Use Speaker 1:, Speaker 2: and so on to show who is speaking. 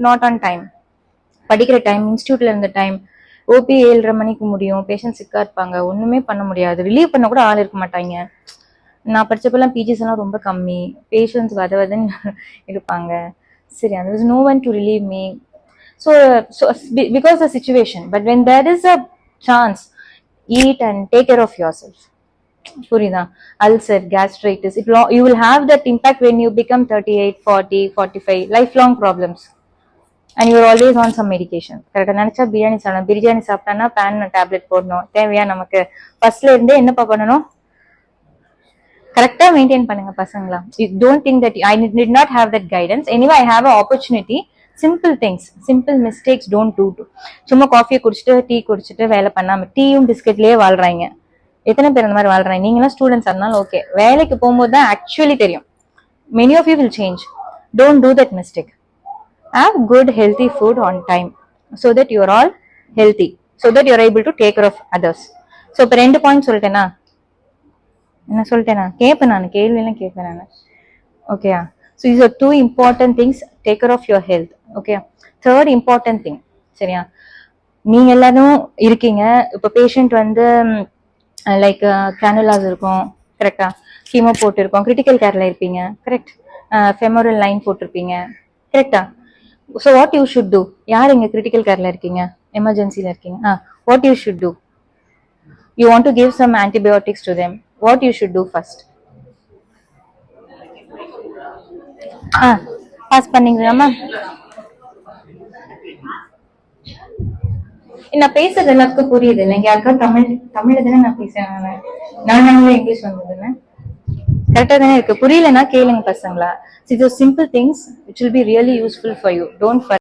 Speaker 1: Not on time. படிக்கிற time, இன்ஸ்டியூட்ல இருந்த time, OP 7:30 மணிக்கு முடியும், பேஷண்ட் சிக்கா இருப்பாங்க, ஒண்ணுமே பண்ண முடியாது, ரிலீவ் பண்ண கூட ஆள் இருக்க மாட்டாங்க. நான் படிச்சப்பெல்லாம் பிஜிஸ் எல்லாம் ரொம்ப கம்மி, பேஷண்ட்ஸ் வதன்னு இருப்பாங்க. சரி, there was no one to relieve me. So because the situation, but when there is a chance, eat and take care of yourself. புரியுதா? Ulcer, gastritis, you will have that impact when you become 38, 40, 45, lifelong problems. And you are always on some medication. கரெக்டா? நினைச்சா பிரியாணி சாப்பிடணும், biryani சாப்பிட்டானா pan tablet போடணும், தேவையா நமக்கு? ஃபர்ஸ்ட்ல இருந்தே என்ன பண்ணணும்? கரெக்டா மெயின்டைன் பண்ணுங்க பசங்களா. You don't think that I did not have that guidance. Anyway I have a opportunity. Simple things, simple mistakes don't do. சும்மா காஃபியை குடிச்சிட்டு டீ குடிச்சிட்டு வேலை பண்ணாம டீயும் பிஸ்கெட்லயே வாழ்றாங்க. எத்தனை பேர் அந்த மாதிரி வாழ்றாங்க? நீங்களாம் ஸ்டூடெண்ட்ஸ் இருந்தாலும் ஓகே, வேலைக்கு போகும்போது தான் ஆக்சுவலி தெரியும். Many of you will change. Don't do that mistake. Have good healthy food on time so that you are all healthy, so that you are able to take care of others. So இப்ப 2 point சொல்லிட்டேனா? என்ன சொல்லிட்டேனா? கேட்பேன் நான், கேள்வி எல்லாம் கேட்பேன் நான். ஓகேயா? So these are 2 important things. Take care of your health. Okay. Third important thing, சரியா? நீங்க எல்லாரும் இருக்கீங்க. இப்ப பேஷண்ட் வந்து லைக் கேனுலாஸ் இருக்கும், கரெக்டா? கீமோ போட்டு இருக்கோம், கிரிட்டிக்கல் கேர்ல இருப்பீங்க, கரெக்ட்? ஃபெமோரல் லைன் போட்டிருப்பீங்க, கரெக்டா? So what you should do? யார் இங்க கிரிட்டிக்கல் கேர்ல இருக்கீங்க, எமர்ஜென்சில இருக்கீங்க? What you should do? You want to give some antibiotics to them. What you should do first? Pass பண்ணீங்களாமா? நான் பேசுறது எல்லாத்துக்கும் புரியுது இல்லைங்க? யாருக்கும் தமிழ்ல தானே நான் பேசுறேன், நான் இங்கிலீஷ் வந்ததுன்னு கரெக்டா தானே இருக்கு? புரியலன்னா கேளுங்க பசங்களா. So those simple things which will be really useful for you. Don't